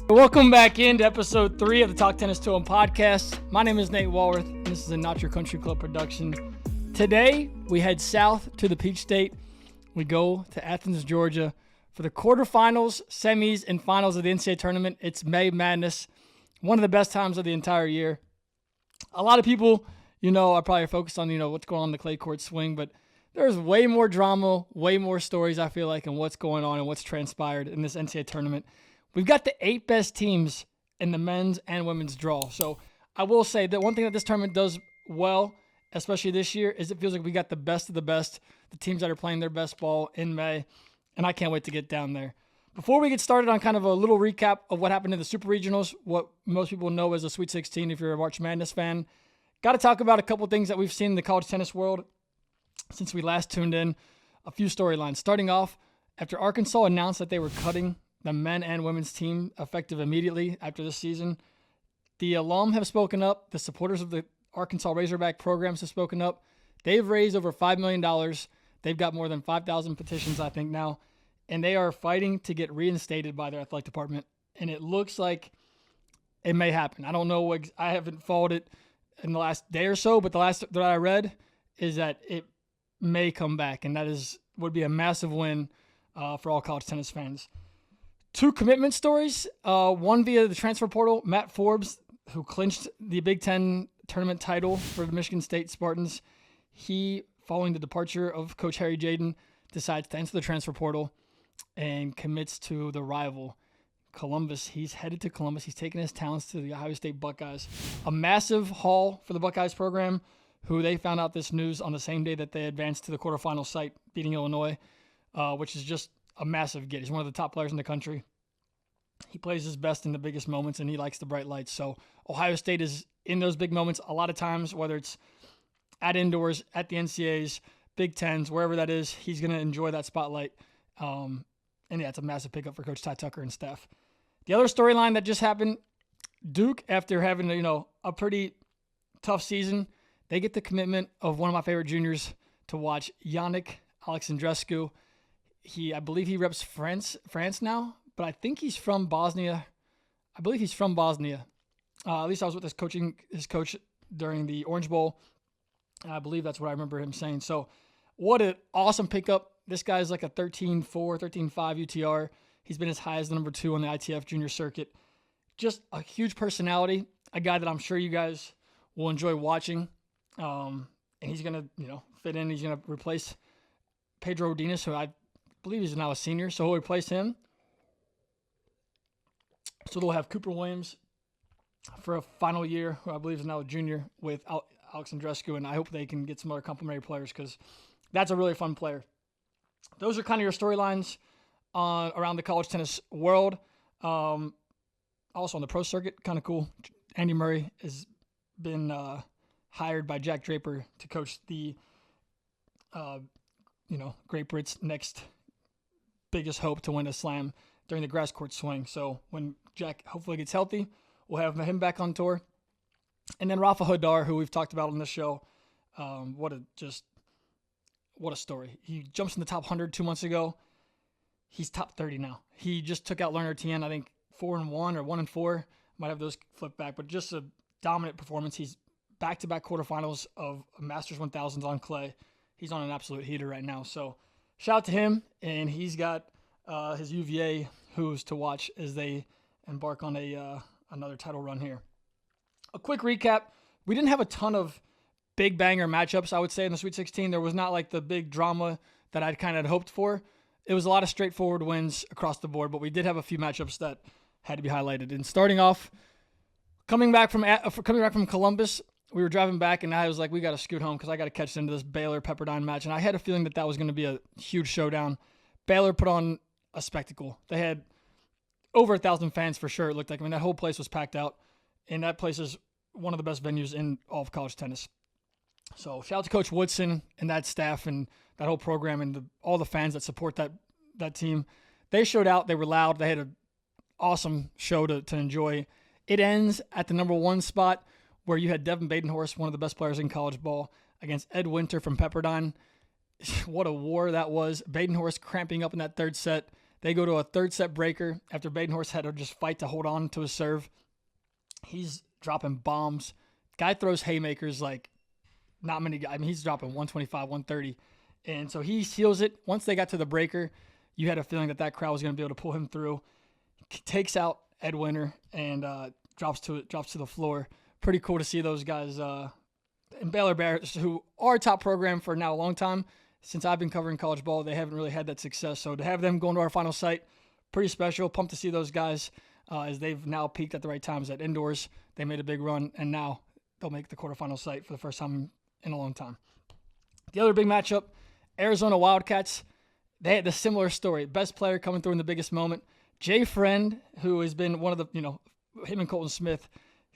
Welcome back into episode 3 of the Talk Tennis to 'Em podcast. My name is Nate Walworth, and this is a Not Your Country Club production. Today, we head south to the Peach State. We go to Athens, Georgia for the quarterfinals, semis, and finals of the NCAA tournament. It's May Madness, one of the best times of the entire year. A lot of people, are probably focused on, what's going on in the clay court swing, but there's way more drama, way more stories, I feel like, and what's going on and what's transpired in this NCAA tournament. We've got the 8 best teams in the men's and women's draw. So I will say that one thing that this tournament does well, especially this year, is it feels like we got the best of the best, the teams that are playing their best ball in May, and I can't wait to get down there. Before we get started on kind of a little recap of what happened in the Super Regionals, what most people know as a Sweet 16 if you're a March Madness fan, got to talk about a couple things that we've seen in the college tennis world since we last tuned in. A few storylines. Starting off, after Arkansas announced that they were cutting the men and women's team effective immediately after this season, the alum have spoken up. The supporters of the Arkansas Razorback programs have spoken up. They've raised over $5 million. They've got more than 5,000 petitions, I think, now, and they are fighting to get reinstated by their athletic department, and it looks like it may happen. I don't know. I haven't followed it in the last day or so, but the last that I read is that it may come back, and that would be a massive win for all college tennis fans. 2 commitment stories, one via the transfer portal. Matt Forbes, who clinched the Big Ten tournament title for the Michigan State Spartans, he, following the departure of Coach Harry Jaden, decides to enter the transfer portal and commits to the rival, Columbus. He's headed to Columbus. He's taking his talents to the Ohio State Buckeyes. A massive haul for the Buckeyes program, who they found out this news on the same day that they advanced to the quarterfinal site, beating Illinois, which is just a massive get. He's one of the top players in the country. He plays his best in the biggest moments, and he likes the bright lights. So Ohio State is in those big moments a lot of times, whether it's at indoors, at the NCAAs, Big Tens, wherever that is, he's going to enjoy that spotlight. And yeah, it's a massive pickup for Coach Ty Tucker and staff. The other storyline that just happened, Duke, after having a pretty tough season, they get the commitment of one of my favorite juniors to watch, Yannick Alexandrescu. I believe he reps France now, but I think he's from Bosnia. I believe he's from Bosnia. At least I was with his coach during the Orange Bowl. And I believe that's what I remember him saying. So what an awesome pickup. This guy's like a 13.4, 13.5 UTR. He's been as high as the number 2 on the ITF junior circuit. Just a huge personality, a guy that I'm sure you guys will enjoy watching. And he's going to, fit in. He's going to replace Pedro Rodinez, who I believe he's now a senior, so he'll replace him. So they'll have Cooper Williams for a final year, who I believe is now a junior, with Alexandrescu, and I hope they can get some other complementary players because that's a really fun player. Those are kind of your storylines around the college tennis world. Also on the pro circuit, kind of cool. Andy Murray has been hired by Jack Draper to coach the Great Britain's next biggest hope to win a slam during the grass court swing. So when Jack hopefully gets healthy, we'll have him back on tour. And then Rafa Hadar, who we've talked about on this show, what a story. He jumps in the top 100 2 months ago. He's top 30 now. He just took out Lerner Tien, I think 4-1 or 1-4. Might have those flipped back, but just a dominant performance. He's back-to-back quarterfinals of Masters 1000s on clay. He's on an absolute heater right now. So shout out to him, and he's got his UVA Who's to watch as they embark on another title run here. A quick recap. We didn't have a ton of big banger matchups, I would say, in the Sweet 16. There was not like the big drama that I'd kind of hoped for. It was a lot of straightforward wins across the board, but we did have a few matchups that had to be highlighted. And starting off, coming back from Columbus, we were driving back, and I was like, we got to scoot home because I got to catch into this Baylor-Pepperdine match. And I had a feeling that was going to be a huge showdown. Baylor put on a spectacle. They had over 1,000 fans for sure, it looked like. That whole place was packed out, and that place is one of the best venues in all of college tennis. So shout out to Coach Woodson and that staff and that whole program and all the fans that support that team. They showed out. They were loud. They had an awesome show to enjoy. It ends at the number 1 spot where you had Devin Badenhorst, one of the best players in college ball, against Ed Winter from Pepperdine. What a war that was. Badenhorst cramping up in that third set. They go to a third set breaker after Badenhorst had to just fight to hold on to his serve. He's dropping bombs. Guy throws haymakers like not many guys. I mean, he's dropping 125, 130. And so he seals it. Once they got to the breaker, you had a feeling that crowd was going to be able to pull him through. He takes out Ed Winter and drops to the floor. Pretty cool to see those guys. And Baylor Bears, who are a top program for now a long time, since I've been covering college ball, they haven't really had that success. So to have them going to our final site, pretty special. Pumped to see those guys as they've now peaked at the right times at indoors. They made a big run, and now they'll make the quarterfinal site for the first time in a long time. The other big matchup, Arizona Wildcats. They had a similar story. Best player coming through in the biggest moment. Jay Friend, who has been one of the, him and Colton Smith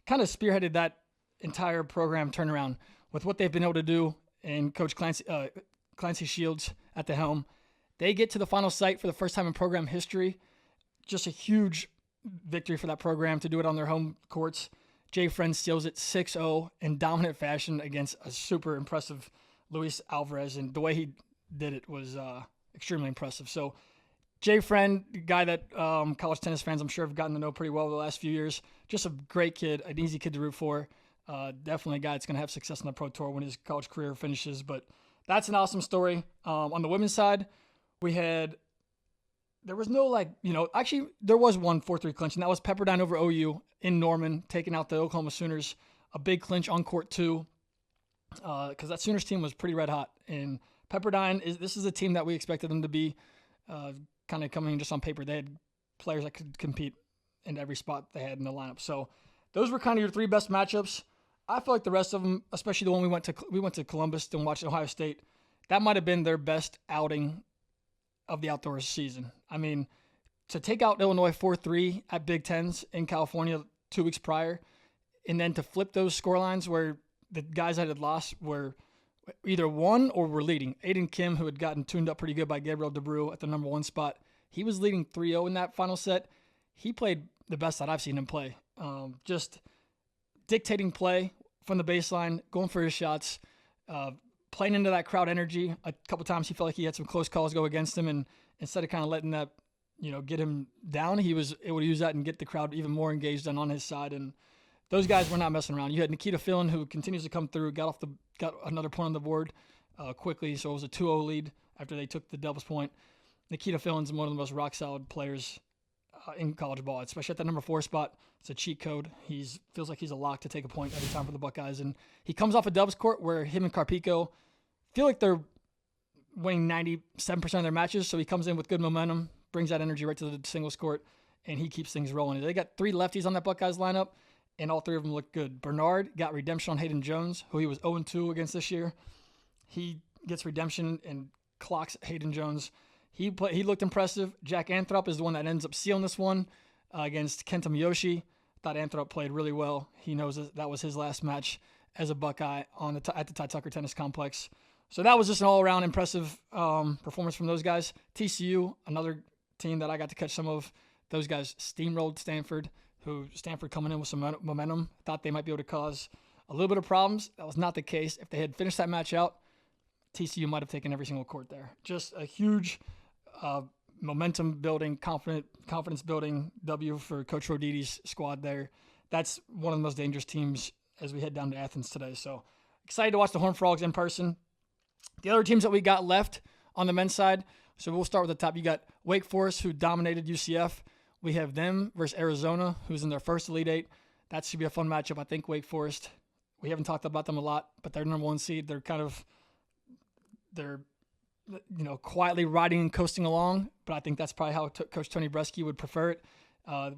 kind of spearheaded that entire program turnaround with what they've been able to do, and Coach Clancy Shields at the helm. They get to the final site for the first time in program history. Just a huge victory for that program to do it on their home courts. Jay Friend steals it 6-0 in dominant fashion against a super impressive Luis Alvarez, and the way he did it was extremely impressive. So Jay Friend, guy that college tennis fans I'm sure have gotten to know pretty well the last few years. Just a great kid, an easy kid to root for. Definitely a guy that's going to have success on the Pro Tour when his college career finishes. But that's an awesome story. On the women's side, there was no actually there was one 4-3 clinch, and that was Pepperdine over OU in Norman, taking out the Oklahoma Sooners. A big clinch on court 2 because that Sooners team was pretty red hot. And Pepperdine, this is a team that we expected them to be kind of coming just on paper. They had players that could compete in every spot they had in the lineup. So those were kind of your 3 best matchups. I feel like the rest of them, especially the one we went to Columbus and watched Ohio State, that might have been their best outing of the outdoors season. I mean, to take out Illinois 4-3 at Big Tens in California 2 weeks prior, and then to flip those scorelines where the guys that had lost were either won or were leading. Aiden Kim, who had gotten tuned up pretty good by Gabriel DeBrew at the number 1 spot, he was leading 3-0 in that final set. He played the best that I've seen him play. Just dictating play from the baseline, going for his shots, playing into that crowd energy. A couple times he felt like he had some close calls go against him, and instead of kind of letting that, get him down, he was able to use that and get the crowd even more engaged and on his side. And those guys were not messing around. You had Nikita Fillon, who continues to come through, got another point on the board quickly, so it was a 2-0 lead after they took the doubles point. Nikita Fillon's one of the most rock-solid players in college ball, especially at the number 4 spot. It's a cheat code. Feels like he's a lock to take a point every time for the Buckeyes. And he comes off a Dubs court where him and Carpico feel like they're winning 97% of their matches, so he comes in with good momentum, brings that energy right to the singles court, and he keeps things rolling. They got 3 lefties on that Buckeyes lineup, and all 3 of them look good. Bernard got redemption on Hayden Jones, who he was 0-2 against this year. He gets redemption and clocks Hayden Jones. He looked impressive. Jack Anthrop is the one that ends up sealing this one against Kenta Miyoshi. Thought Anthrop played really well. He knows that was his last match as a Buckeye at the Ty Tucker Tennis Complex. So that was just an all-around impressive performance from those guys. TCU, another team that I got to catch some of. Those guys steamrolled Stanford, who Stanford coming in with some momentum. Thought they might be able to cause a little bit of problems. That was not the case. If they had finished that match out, TCU might have taken every single court there. Just a huge momentum-building, confidence-building W for Coach Roditi's squad there. That's one of the most dangerous teams as we head down to Athens today. So excited to watch the Horned Frogs in person. The other teams that we got left on the men's side, so we'll start with the top. You got Wake Forest, who dominated UCF. We have them versus Arizona, who's in their first Elite Eight. That should be a fun matchup. I think Wake Forest, we haven't talked about them a lot, but they're number 1 seed. They're quietly riding and coasting along, but I think that's probably how Coach Tony Bresky would prefer it.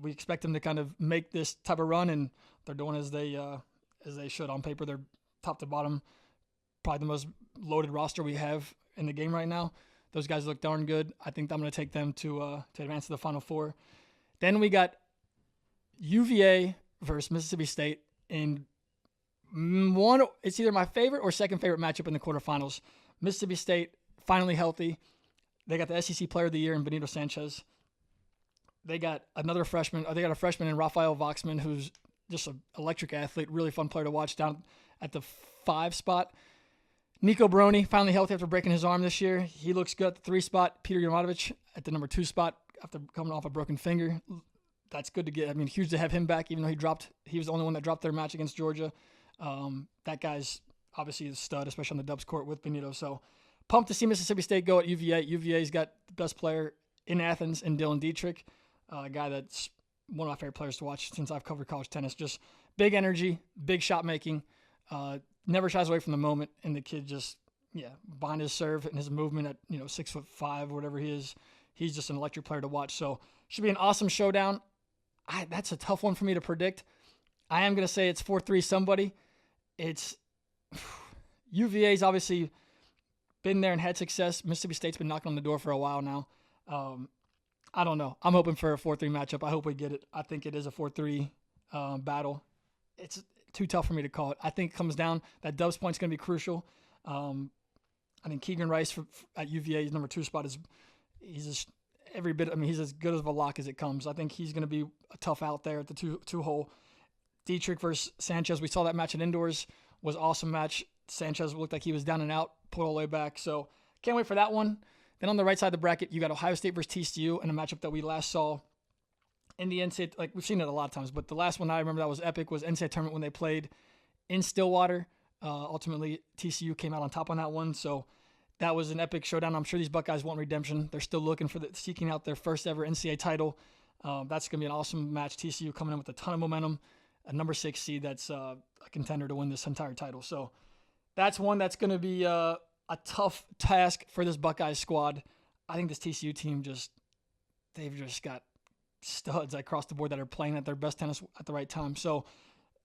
We expect them to kind of make this type of run, and they're doing as they should on paper. They're top to bottom, probably the most loaded roster we have in the game right now. Those guys look darn good. I think I'm going to take them to advance to the Final Four. Then we got UVA versus Mississippi State in one. It's either my favorite or second favorite matchup in the quarterfinals. Mississippi State finally healthy. They got the SEC Player of the Year in Benito Sanchez. They got another freshman. They got a freshman in Raphael Voxman, who's just an electric athlete, really fun player to watch down at the 5 spot. Nico Broni finally healthy after breaking his arm this year. He looks good at the 3 spot. Peter Yamatovich at the number 2 spot. after coming off a broken finger. That's good to get. I mean, huge to have him back, even though he was the only one that dropped their match against Georgia. That guy's obviously a stud, especially on the Dubs court with Benito. So pumped to see Mississippi State go at UVA. UVA's got the best player in Athens in Dylan Dietrich, a guy that's one of my favorite players to watch since I've covered college tennis. Just big energy, big shot making, never shies away from the moment. And the kid just, behind his serve and his movement at 6'5" or whatever he is, he's just an electric player to watch. So should be an awesome showdown. That's a tough one for me to predict. I am going to say it's 4-3 somebody. It's UVA's obviously been there and had success. Mississippi State's been knocking on the door for a while now. I don't know. I'm hoping for a 4-3 matchup. I hope we get it. I think it is a 4-3 battle. It's too tough for me to call it. I think it comes down. That Dubs point's going to be crucial. I think Keegan Rice at UVA's number 2 spot he's just every bit. I mean, he's as good of a lock as it comes. I think he's going to be a tough out there at the two hole. Dietrich versus Sanchez. We saw that match at indoors. Was an awesome match. Sanchez looked like he was down and out, pulled all the way back. So can't wait for that one. Then on the right side of the bracket, you got Ohio State versus TCU in a matchup that we last saw in the NCAA. Like we've seen it a lot of times, but the last one I remember that was epic was NCAA tournament when they played in Stillwater. Ultimately, TCU came out on top on that one. So that was an epic showdown. I'm sure these Buckeyes want redemption. They're still looking for seeking out their first ever NCAA title. That's going to be an awesome match. TCU coming in with a ton of momentum. A number 6 seed that's a contender to win this entire title. So that's one that's going to be a tough task for this Buckeyes squad. I think this TCU team they've just got studs across the board that are playing at their best tennis at the right time. So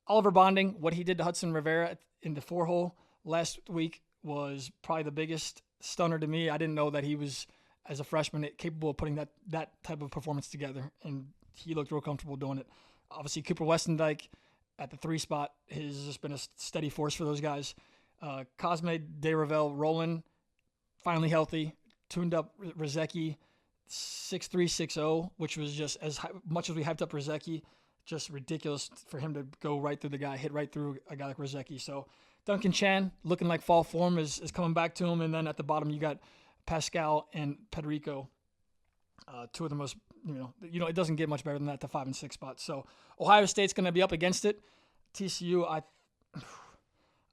Oliver Bonding, what he did to Hudson Rivera in the 4-hole last week was probably the biggest stunner to me. I didn't know that he was, as a freshman, capable of putting that type of performance together, and he looked real comfortable doing it. Obviously, Cooper Westendike at the 3 spot has just been a steady force for those guys. Cosme De Ravel rolling, finally healthy, tuned up Rezeki 6'3", 6'0", which was just as much as we hyped up Rezeki, just ridiculous for him to go right through the guy, hit right through a guy like Rezeki. So Duncan Chan looking like fall form is coming back to him. And then at the bottom, you got Pascal and Pedrico, 2 of the most, it doesn't get much better than that, the 5 and 6 spots. So Ohio State's going to be up against it. TCU,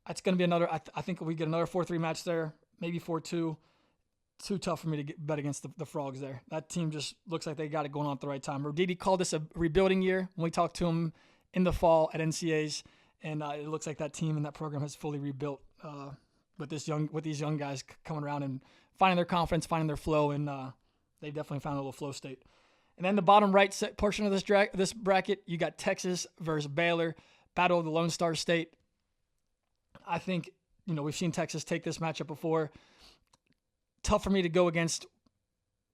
it's going to be another, I think we get another 4-3 match there, maybe 4-2. Too tough for me to bet against the Frogs there. That team just looks like they got it going on at the right time. Roditi called this a rebuilding year when we talked to him in the fall at NCAAs, and it looks like that team and that program has fully rebuilt with these young guys coming around and finding their confidence, finding their flow, and they definitely found a little flow state. And then the bottom right portion of this bracket, you got Texas versus Baylor, battle of the Lone Star State. I think we've seen Texas take this matchup before. Tough for me to go against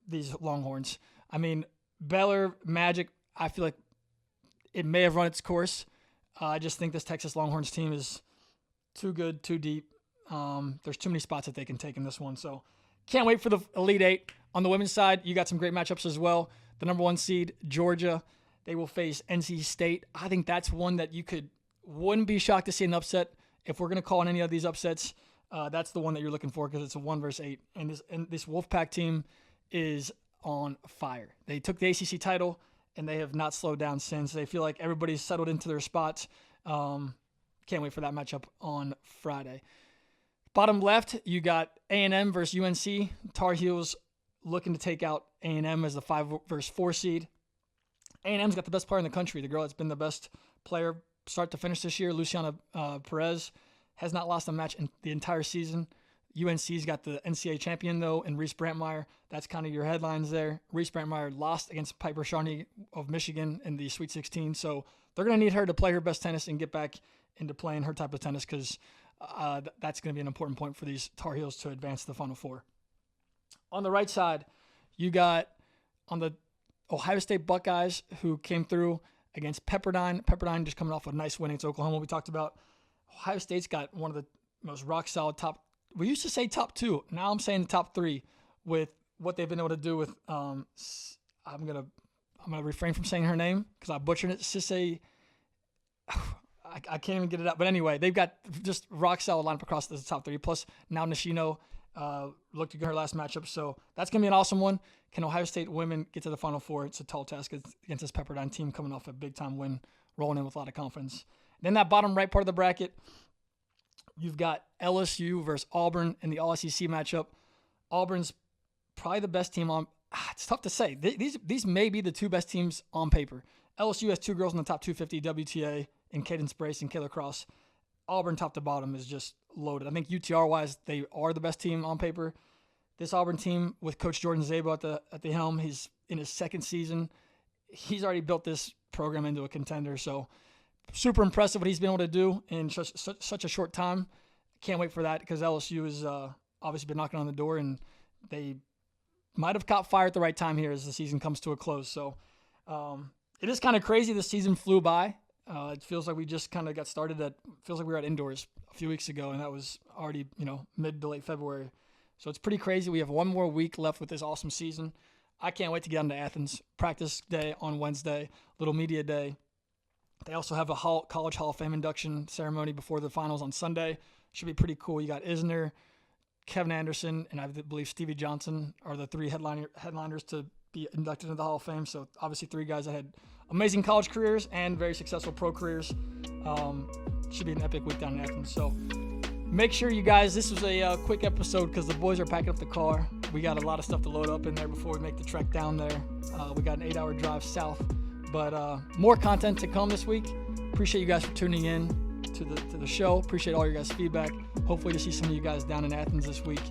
these Longhorns. I mean, Baylor Magic, I feel like it may have run its course. I just think this Texas Longhorns team is too good, too deep. There's too many spots that they can take in this one. So can't wait for the Elite Eight. On the women's side, you got some great matchups as well. The number 1 seed, Georgia, they will face NC State. I think that's one that wouldn't be shocked to see an upset. If we're going to call on any of these upsets, that's the one that you're looking for because it's a 1 versus 8. And this Wolfpack team is on fire. They took the ACC title, and they have not slowed down since. They feel like everybody's settled into their spots. Can't wait for that matchup on Friday. Bottom left, you got A&M versus UNC. Tar Heels looking to take out A&M as the 5 versus 4 seed. A&M's got the best player in the country. The girl that's been the best player start to finish this year, Luciana Perez, has not lost a match in the entire season. UNC's got the NCAA champion, though, and Reese Brantmeyer. That's kind of your headlines there. Reese Brantmeyer lost against Piper Charney of Michigan in the Sweet 16, so they're going to need her to play her best tennis and get back into playing her type of tennis because that's going to be an important point for these Tar Heels to advance to the Final Four. On the right side, you got on the Ohio State Buckeyes who came through against Pepperdine. Pepperdine just coming off a nice win against Oklahoma we talked about. Ohio State's got one of the most rock-solid top – we used to say top 2. Now I'm saying the top 3 with what they've been able to do with I'm gonna refrain from saying her name because I butchered it. Sissay – I can't even get it out. But anyway, they've got just rock-solid lineup across the top 3. Plus now Nishino looked good in her last matchup. So that's going to be an awesome one. Can Ohio State women get to the Final Four? It's a tall task against this Pepperdine team coming off a big-time win, rolling in with a lot of confidence. Then that bottom right part of the bracket, you've got LSU versus Auburn in the All-SEC matchup. Auburn's probably the best team on – it's tough to say. These may be the two best teams on paper. LSU has two girls in the top 250 WTA in Cadence Brace and Kayla Cross. Auburn top to bottom is just loaded. I think UTR-wise, they are the best team on paper. This Auburn team with Coach Jordan Szabo at the helm, he's in his second season. He's already built this program into a contender. So super impressive what he's been able to do in such a short time. Can't wait for that because LSU has obviously been knocking on the door, and they might have caught fire at the right time here as the season comes to a close. So it is kind of crazy. The season flew by. It feels like we just kind of got started. Feels like we were at indoors a few weeks ago, and that was already mid to late February. So it's pretty crazy. We have one more week left with this awesome season. I can't wait to get on to Athens. Practice day on Wednesday, little media day. They also have a College Hall of Fame induction ceremony before the finals on Sunday. Should be pretty cool. You got Isner, Kevin Anderson, and I believe Stevie Johnson are the three headliners to be inducted into the Hall of Fame. So obviously three guys that had amazing college careers and very successful pro careers. Should be an epic week down in Athens. So make sure you guys, this was a quick episode because the boys are packing up the car. We got a lot of stuff to load up in there before we make the trek down there. We got an 8-hour drive south, but more content to come this week. Appreciate you guys for tuning in to the show. Appreciate all your guys' feedback. Hopefully to see some of you guys down in Athens this week,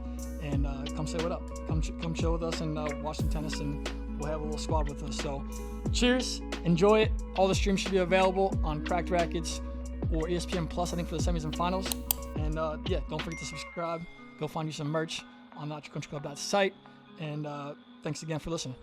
and come say what up. Come chill with us and watch some tennis, and we'll have a little squad with us. So cheers, enjoy it. All the streams should be available on Cracked Rackets or ESPN Plus, I think, for the semis and finals. And don't forget to subscribe. Go find you some merch on NotYourCountryClub.site. And thanks again for listening.